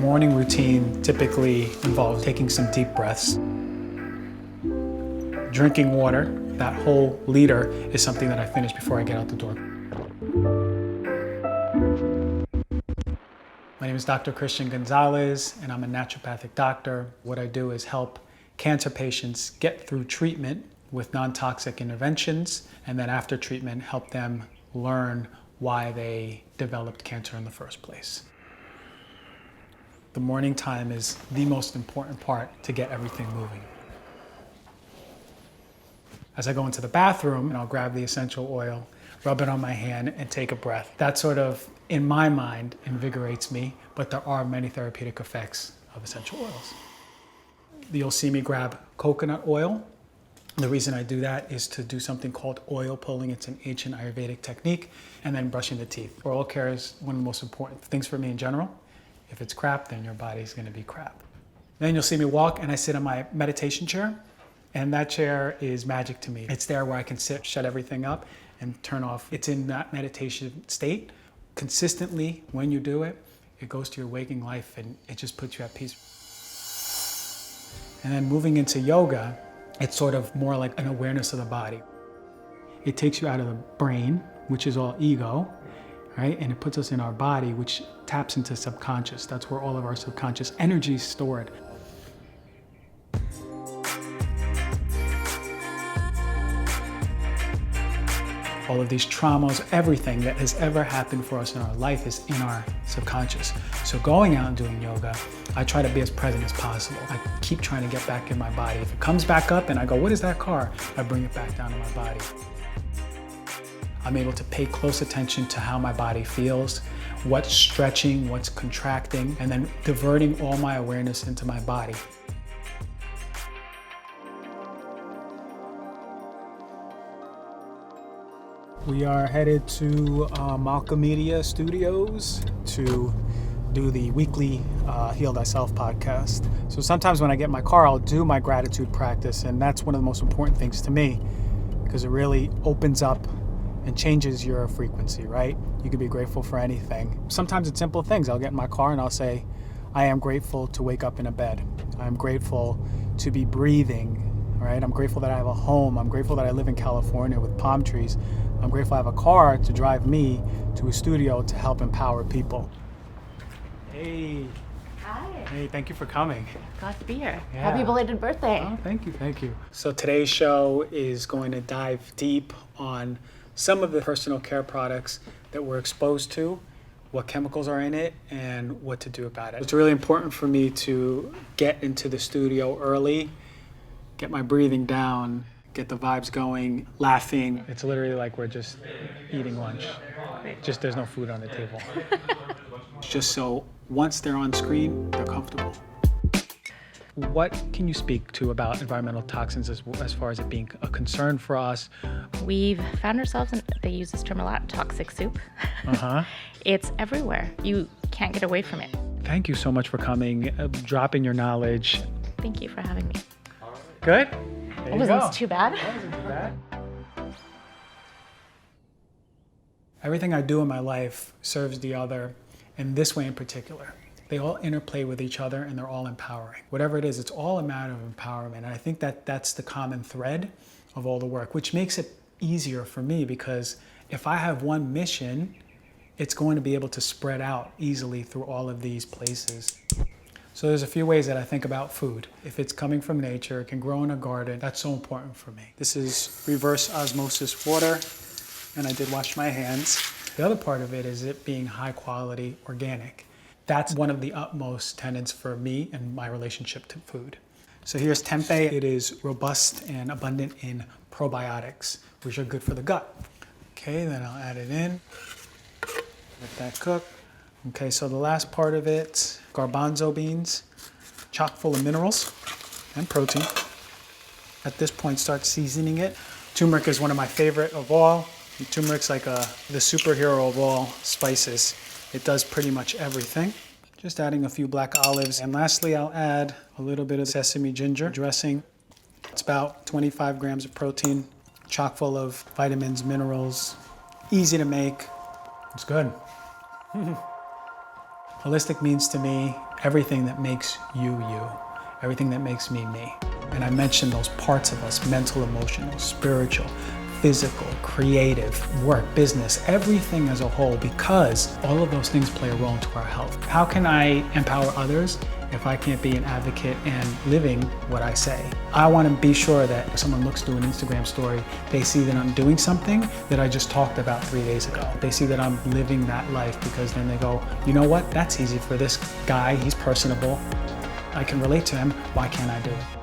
morning routine typically involves taking some deep breaths, drinking water. That whole liter is something that I finish before I get out the door. My name is Dr. Christian Gonzalez, and I'm a naturopathic doctor. What I do is help cancer patients get through treatment with non-toxic interventions, and then after treatment, help them learn why they developed cancer in the first place. The morning time is the most important part to get everything moving. As I go into the bathroom, and I'll grab the essential oil, rub it on my hand, and take a breath. That sort of, in my mind, invigorates me, but there are many therapeutic effects of essential oils. You'll see me grab coconut oil. The reason I do that is to do something called oil pulling. It's an ancient Ayurvedic technique, and then brushing the teeth. Oral care is one of the most important things for me in general. If it's crap, then your body's gonna be crap. Then you'll see me walk, and I sit in my meditation chair. And that chair is magic to me. It's there where I can sit, shut everything up, and turn off. It's in that meditation state. Consistently, when you do it, it goes to your waking life and it just puts you at peace. And then moving into yoga, it's sort of more like an awareness of the body. It takes you out of the brain, which is all ego, right? And it puts us in our body, which taps into subconscious. That's where all of our subconscious energy is stored. All of these traumas, everything that has ever happened for us in our life is in our subconscious. So going out and doing yoga, I try to be as present as possible. I keep trying to get back in my body. If it comes back up and I go, what is that car? I bring it back down to my body. I'm able to pay close attention to how my body feels, what's stretching, what's contracting, and then diverting all my awareness into my body. We are headed to Malcolm Media Studios to do the weekly Heal Thyself podcast. So sometimes when I get in my car, I'll do my gratitude practice, and that's one of the most important things to me because it really opens up and changes your frequency, right? You can be grateful for anything. Sometimes it's simple things. I'll get in my car and I'll say, I am grateful to wake up in a bed. I'm grateful to be breathing, right? I'm grateful that I have a home. I'm grateful that I live in California with palm trees. I'm grateful I have a car to drive me to a studio to help empower people. Hey. Hi. Hey, thank you for coming. Glad to be here. Yeah. Happy belated birthday. Oh, thank you, thank you. So today's show is going to dive deep on some of the personal care products that we're exposed to, what chemicals are in it, and what to do about it. It's really important for me to get into the studio early, get my breathing down, get the vibes going, laughing. It's literally like we're just eating lunch. Just there's no food on the table. Just so once they're on screen, they're comfortable. What can you speak to about environmental toxins as far as it being a concern for us? We've found ourselves in, they use this term a lot, toxic soup. It's everywhere. You can't get away from it. Thank you so much for coming, dropping your knowledge. Thank you for having me. Good? There you Wasn't go. this too bad? That wasn't too bad. Everything I do in my life serves the other, in this way in particular. They all interplay with each other and they're all empowering. Whatever it is, it's all a matter of empowerment. And I think that that's the common thread of all the work, which makes it easier for me because if I have one mission, it's going to be able to spread out easily through all of these places. So there's a few ways that I think about food. If it's coming from nature, it can grow in a garden, that's so important for me. This is reverse osmosis water, and I did wash my hands. The other part of it is it being high quality organic. That's one of the utmost tenets for me and my relationship to food. So here's tempeh. It is robust and abundant in probiotics, which are good for the gut. Okay, then I'll add it in. Let that cook. Okay, so the last part of it, garbanzo beans, chock full of minerals and protein. At this point, start seasoning it. Turmeric is one of my favorite of all. Turmeric's like the superhero of all spices. It does pretty much everything. Just adding a few black olives. And lastly, I'll add a little bit of sesame ginger dressing. It's about 25 grams of protein, chock full of vitamins, minerals, easy to make. It's good. Holistic means to me everything that makes you, you, everything that makes me, me. And I mentioned those parts of us, mental, emotional, spiritual, physical, creative, work, business, everything as a whole, because all of those things play a role into our health. How can I empower others if I can't be an advocate and living what I say? I want to be sure that if someone looks through an Instagram story, they see that I'm doing something that I just talked about 3 days ago. They see that I'm living that life, because then they go, you know what, that's easy for this guy, he's personable, I can relate to him, why can't I do it?